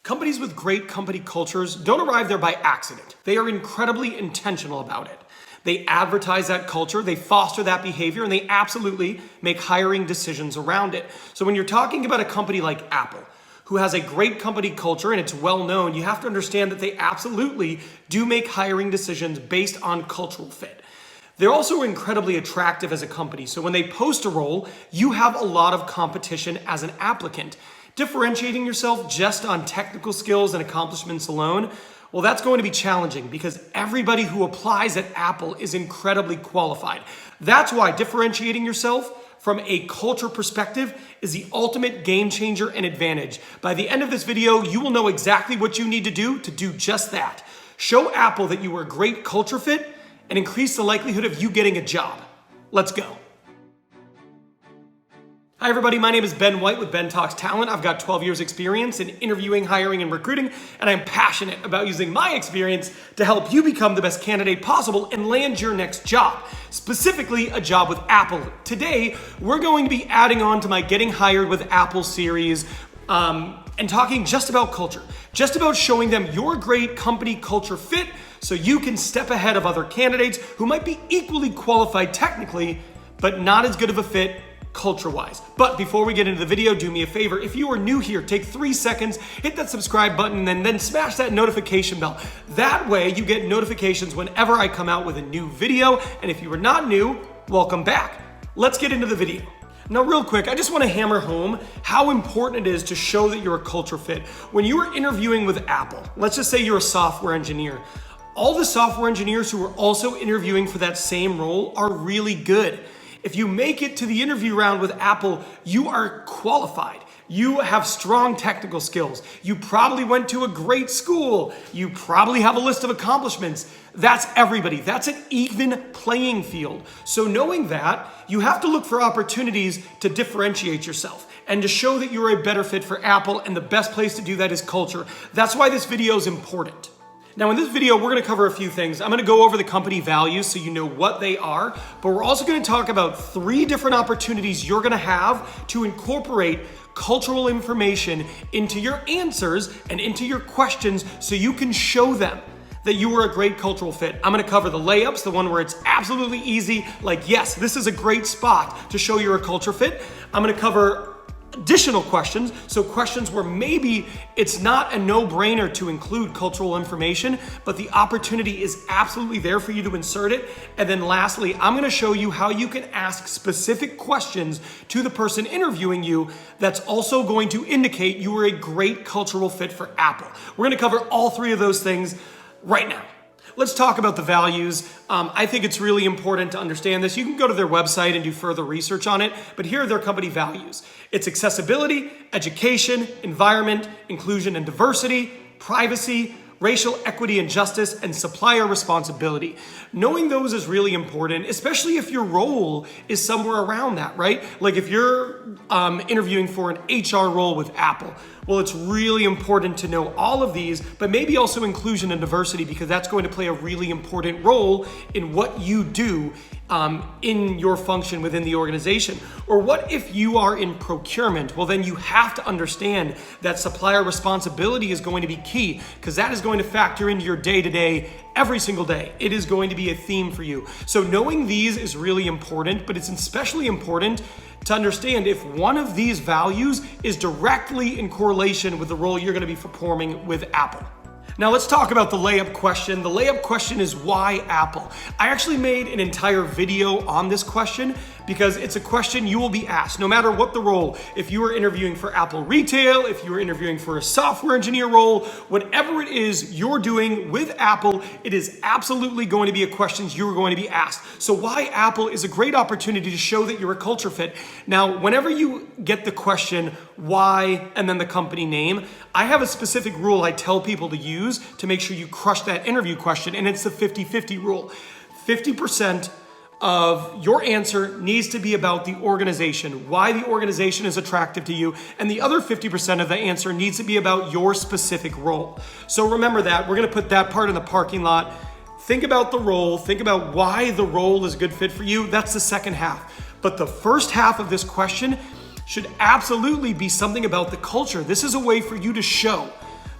Companies with great company cultures don't arrive there by accident. They are incredibly intentional about it. They advertise that culture, they foster that behavior, and they absolutely make hiring decisions around it. So when you're talking about a company like Apple, who has a great company culture and it's well known, you have to understand that they absolutely do make hiring decisions based on cultural fit. They're also incredibly attractive as a company. So when they post a role, you have a lot of competition as an applicant. Differentiating yourself just on technical skills and accomplishments alone, well, that's going to be challenging because everybody who applies at Apple is incredibly qualified. That's why differentiating yourself from a culture perspective is the ultimate game changer and advantage. By the end of this video, you will know exactly what you need to do just that. Show Apple that you are a great culture fit and increase the likelihood of you getting a job. Let's go. Hi everybody, my name is Ben White with Ben Talks Talent. I've got 12 years experience in interviewing, hiring, and recruiting, and I'm passionate about using my experience to help you become the best candidate possible and land your next job, specifically a job with Apple. Today, we're going to be adding on to my Getting Hired with Apple series and talking just about culture, just about showing them your great company culture fit so you can step ahead of other candidates who might be equally qualified technically, but not as good of a fit culture-wise. But before we get into the video, do me a favor. If you are new here, take 3 seconds, hit that subscribe button, and then smash that notification bell. That way you get notifications whenever I come out with a new video. And if you are not new, welcome back. Let's get into the video. Now, real quick, I just want to hammer home how important it is to show that you're a culture fit. When you are interviewing with Apple, let's just say you're a software engineer. All the software engineers who are also interviewing for that same role are really good. If you make it to the interview round with Apple, you are qualified. You have strong technical skills. You probably went to a great school. You probably have a list of accomplishments. That's everybody. That's an even playing field. So knowing that, you have to look for opportunities to differentiate yourself and to show that you're a better fit for Apple, and the best place to do that is culture. That's why this video is important. Now in this video, we're gonna cover a few things. I'm gonna go over the company values so you know what they are, but we're also gonna talk about 3 different opportunities you're gonna have to incorporate cultural information into your answers and into your questions so you can show them that you are a great cultural fit. I'm gonna cover the layups, the one where it's absolutely easy, like yes, this is a great spot to show you're a culture fit. I'm gonna cover additional questions, so questions where maybe it's not a no-brainer to include cultural information, but the opportunity is absolutely there for you to insert it. And then lastly, I'm gonna show you how you can ask specific questions to the person interviewing you that's also going to indicate you are a great cultural fit for Apple. We're gonna cover all 3 of those things right now. Let's talk about the values. I think it's really important to understand this. You can go to their website and do further research on it, but here are their company values. It's accessibility, education, environment, inclusion and diversity, privacy, racial equity and justice, and supplier responsibility. Knowing those is really important, especially if your role is somewhere around that, right? Like if you're interviewing for an HR role with Apple, well, it's really important to know all of these, but maybe also inclusion and diversity, because that's going to play a really important role in what you do in your function within the organization. Or what if you are in procurement? Well, then you have to understand that supplier responsibility is going to be key, because that is going to factor into your day-to-day every single day. It is going to be a theme for you. So knowing these is really important, but it's especially important to understand if one of these values is directly in correlation with the role you're going to be performing with Apple. Now let's talk about the layup question. The layup question is why Apple? I actually made an entire video on this question because it's a question you will be asked no matter what the role. If you are interviewing for Apple Retail, if you are interviewing for a software engineer role, whatever it is you're doing with Apple, it is absolutely going to be a question you're going to be asked. So why Apple is a great opportunity to show that you're a culture fit. Now, whenever you get the question, why, and then the company name, I have a specific rule I tell people to use to make sure you crush that interview question, and it's the 50-50 rule. 50% of your answer needs to be about the organization, why the organization is attractive to you, and the other 50% of the answer needs to be about your specific role. So remember that. We're gonna put that part in the parking lot. Think about the role, think about why the role is a good fit for you. That's the second half. But the first half of this question should absolutely be something about the culture. This is a way for you to show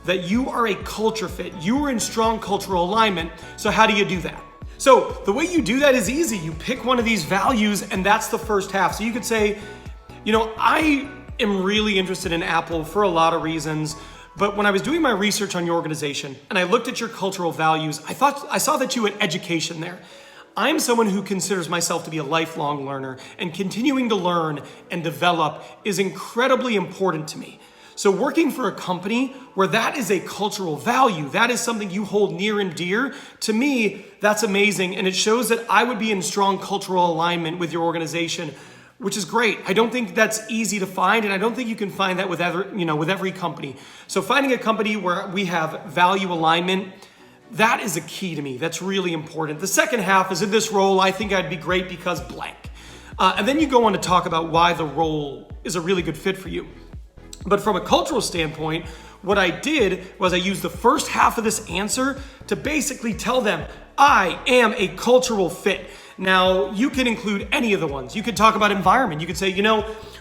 that you are a culture fit. You are in strong cultural alignment. So how do you do that? So the way you do that is easy. You pick one of these values, and that's the first half. So you could say, I am really interested in Apple for a lot of reasons, but when I was doing my research on your organization and I looked at your cultural values, I saw that you had education there. I'm someone who considers myself to be a lifelong learner, and continuing to learn and develop is incredibly important to me. So working for a company where that is a cultural value, that is something you hold near and dear, to me, that's amazing. And it shows that I would be in strong cultural alignment with your organization, which is great. I don't think that's easy to find, and I don't think you can find that with every company. So finding a company where we have value alignment, that is a key to me. That's really important. The second half is, in this role, I think I'd be great because blank. And then you go on to talk about why the role is a really good fit for you. But from a cultural standpoint, what I did was I used the first half of this answer to basically tell them, I am a cultural fit. Now, you can include any of the ones. You could talk about environment. You could say,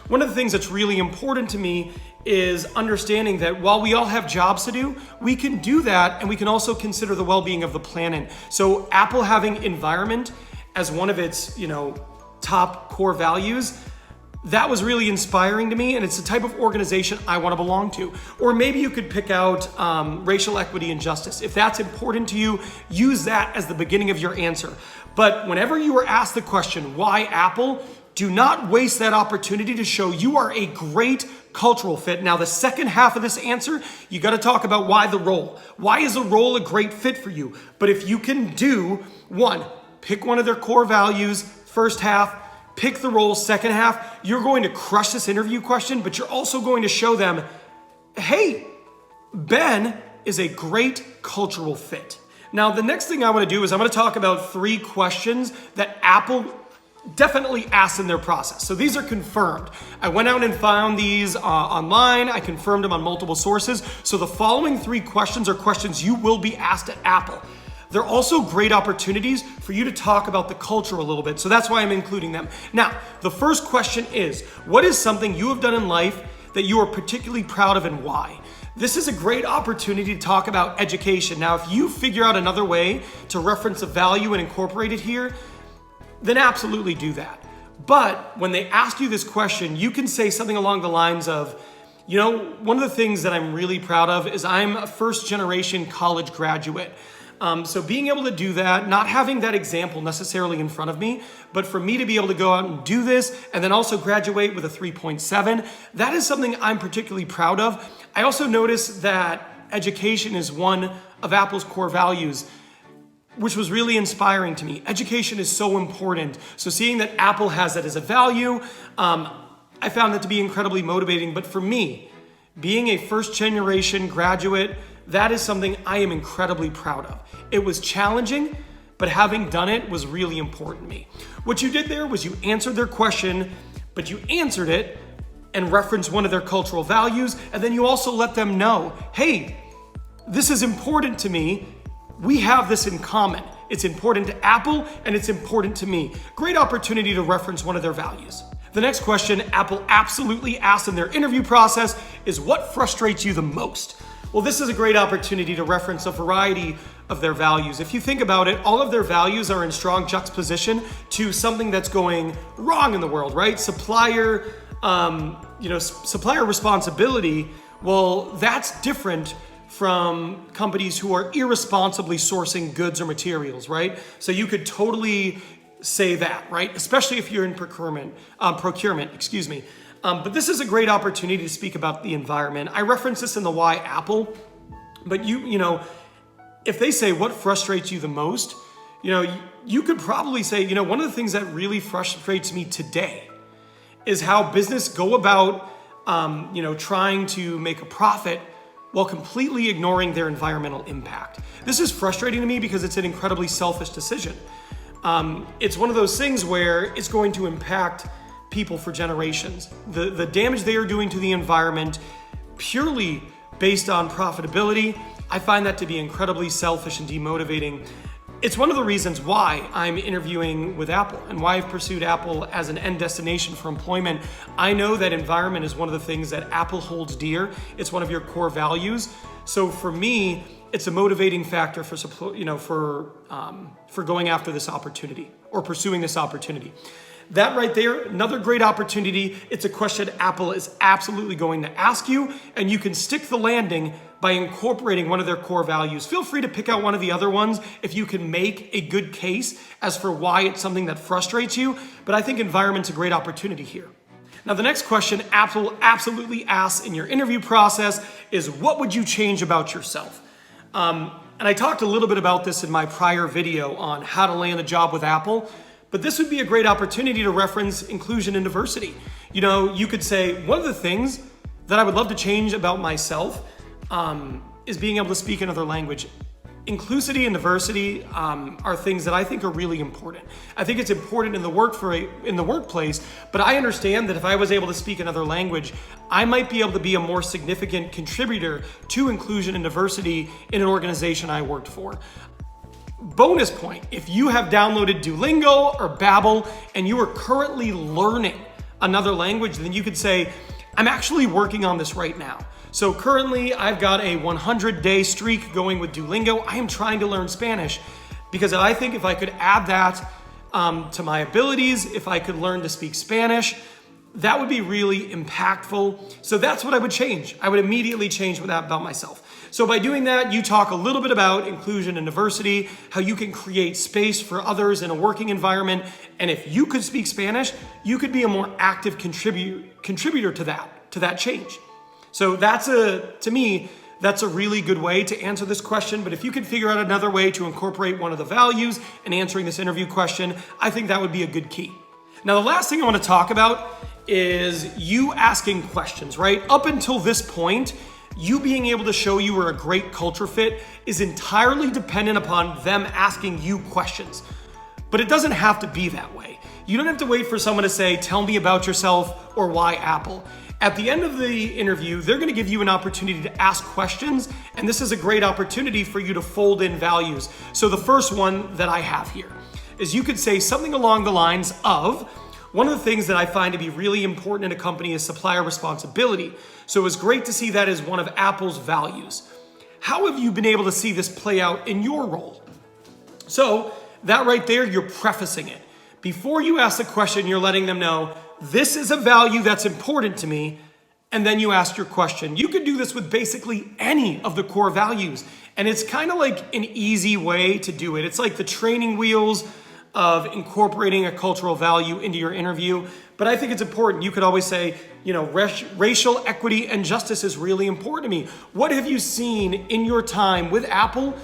one of the things that's really important to me is understanding that while we all have jobs to do, we can do that, and we can also consider the well-being of the planet. So Apple having environment as one of its, top core values, that was really inspiring to me, and it's the type of organization I want to belong to. Or maybe you could pick out racial equity and justice. If that's important to you, use that as the beginning of your answer. But whenever you are asked the question, why Apple, do not waste that opportunity to show you are a great cultural fit. Now, the second half of this answer, you got to talk about why the role. Why is the role a great fit for you? But if you can do one, pick one of their core values, first half, pick the role, second half, you're going to crush this interview question, but you're also going to show them, hey, Ben is a great cultural fit. Now, the next thing I want to do is I'm going to talk about 3 questions that Apple definitely asks in their process. So these are confirmed. I went out and found these online. I confirmed them on multiple sources. So the following 3 questions are questions you will be asked at Apple. They're also great opportunities for you to talk about the culture a little bit. So that's why I'm including them. Now, the first question is, what is something you have done in life that you are particularly proud of, and why? This is a great opportunity to talk about education. Now, if you figure out another way to reference a value and incorporate it here, then absolutely do that. But when they ask you this question, you can say something along the lines of, one of the things that I'm really proud of is I'm a first-generation college graduate. So being able to do that, not having that example necessarily in front of me, but for me to be able to go out and do this and then also graduate with a 3.7, that is something I'm particularly proud of. I also noticed that education is one of Apple's core values, which was really inspiring to me. Education is so important. So seeing that Apple has that as a value, I found that to be incredibly motivating. But for me, being a first generation graduate, that is something I am incredibly proud of. It was challenging, but having done it was really important to me. What you did there was you answered their question, but you answered it and referenced one of their cultural values, and then you also let them know, hey, this is important to me. We have this in common. It's important to Apple, and it's important to me. Great opportunity to reference one of their values. The next question Apple absolutely asks in their interview process is, what frustrates you the most? Well, this is a great opportunity to reference a variety of their values. If you think about it, all of their values are in strong juxtaposition to something that's going wrong in the world, right? Supplier responsibility, well, that's different from companies who are irresponsibly sourcing goods or materials, right? So you could totally say that, right? Especially if you're in procurement, But this is a great opportunity to speak about the environment. I reference this in the Why Apple, but if they say what frustrates you the most, you could probably say, one of the things that really frustrates me today is how business go about, trying to make a profit while completely ignoring their environmental impact. This is frustrating to me because it's an incredibly selfish decision. It's one of those things where it's going to impact people for generations. The damage they are doing to the environment purely based on profitability, I find that to be incredibly selfish and demotivating. It's one of the reasons why I'm interviewing with Apple and why I've pursued Apple as an end destination for employment. I know that environment is one of the things that Apple holds dear. It's one of your core values. So for me, it's a motivating factor for going after this opportunity or pursuing this opportunity. That right there, another great opportunity. It's a question Apple is absolutely going to ask you, and you can stick the landing by incorporating one of their core values. Feel free to pick out one of the other ones if you can make a good case as for why it's something that frustrates you, but I think environment's a great opportunity here. Now, the next question Apple absolutely asks in your interview process is, what would you change about yourself? And I talked a little bit about this in my prior video on how to land a job with Apple, but this would be a great opportunity to reference inclusion and diversity. You know, you could say, one of the things that I would love to change about myself is being able to speak another language. Inclusivity and diversity are things that I think are really important. I think it's important in the workplace, but I understand that if I was able to speak another language, I might be able to be a more significant contributor to inclusion and diversity in an organization I worked for. Bonus point, if you have downloaded Duolingo or Babbel and you are currently learning another language, then you could say, I'm actually working on this right now. So currently I've got a 100-day streak going with Duolingo. I am trying to learn Spanish because I think if I could add that to my abilities, if I could learn to speak Spanish, that would be really impactful. So that's what I would change. I would immediately change that about myself. So by doing that, you talk a little bit about inclusion and diversity, how you can create space for others in a working environment. And if you could speak Spanish, you could be a more active contributor to that change. So to me, that's a really good way to answer this question. But if you could figure out another way to incorporate one of the values in answering this interview question, I think that would be a good key. Now, the last thing I want to talk about is you asking questions, right? Up until this point, you being able to show you are a great culture fit is entirely dependent upon them asking you questions. But it doesn't have to be that way. You don't have to wait for someone to say, tell me about yourself or why Apple. At the end of the interview, they're going to give you an opportunity to ask questions, and this is a great opportunity for you to fold in values. So the first one that I have here is you could say something along the lines of, one of the things that I find to be really important in a company is supplier responsibility. So it was great to see that as one of Apple's values. How have you been able to see this play out in your role? So that right there, you're prefacing it. Before you ask the question, you're letting them know, this is a value that's important to me, and then you ask your question. You could do this with basically any of the core values, and it's kind of like an easy way to do it. It's like the training wheels of incorporating a cultural value into your interview, but I think it's important. You could always say, racial equity and justice is really important to me. What have you seen in your time with Apple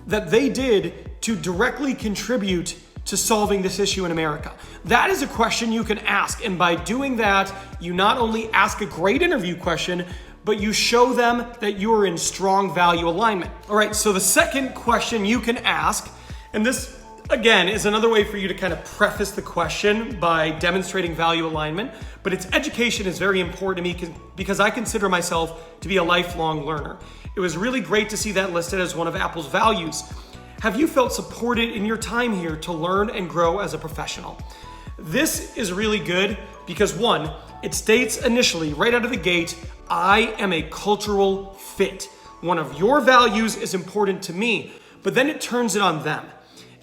that they did to directly contribute to solving this issue in America? That is a question you can ask. And by doing that, you not only ask a great interview question, but you show them that you are in strong value alignment. All right, so the second question you can ask, and this again is another way for you to kind of preface the question by demonstrating value alignment, but its education is very important to me because I consider myself to be a lifelong learner. It was really great to see that listed as one of Apple's values. Have you felt supported in your time here to learn and grow as a professional? This is really good because one, it states initially right out of the gate, I am a cultural fit. One of your values is important to me, but then it turns it on them.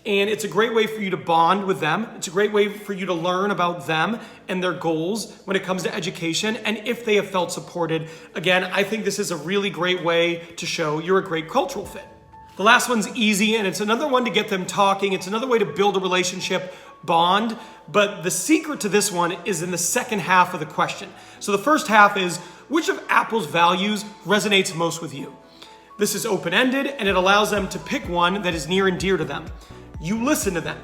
And it's a great way for you to bond with them. It's a great way for you to learn about them and their goals when it comes to education. And if they have felt supported, again, I think this is a really great way to show you're a great cultural fit. The last one's easy, and it's another one to get them talking. It's another way to build a relationship bond. But the secret to this one is in the second half of the question. So the first half is, which of Apple's values resonates most with you? This is open-ended, and it allows them to pick one that is near and dear to them. You listen to them,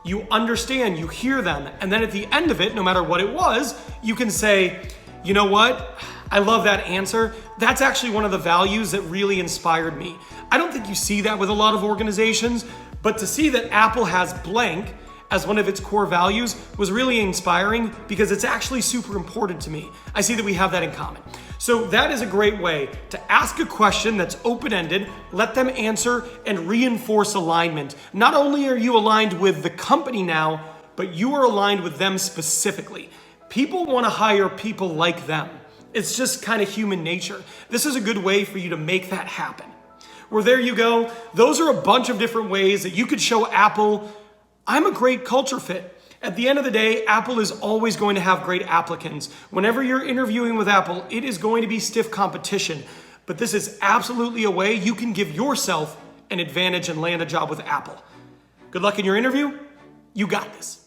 you understand, you hear them, and then at the end of it, no matter what it was, you can say, you know what? I love that answer. That's actually one of the values that really inspired me. I don't think you see that with a lot of organizations, but to see that Apple has blank as one of its core values was really inspiring because it's actually super important to me. I see that we have that in common. So that is a great way to ask a question that's open-ended, let them answer, and reinforce alignment. Not only are you aligned with the company now, but you are aligned with them specifically. People want to hire people like them. It's just kind of human nature. This is a good way for you to make that happen. Well, there you go. Those are a bunch of different ways that you could show Apple, I'm a great culture fit. At the end of the day, Apple is always going to have great applicants. Whenever you're interviewing with Apple, it is going to be stiff competition. But this is absolutely a way you can give yourself an advantage and land a job with Apple. Good luck in your interview. You got this.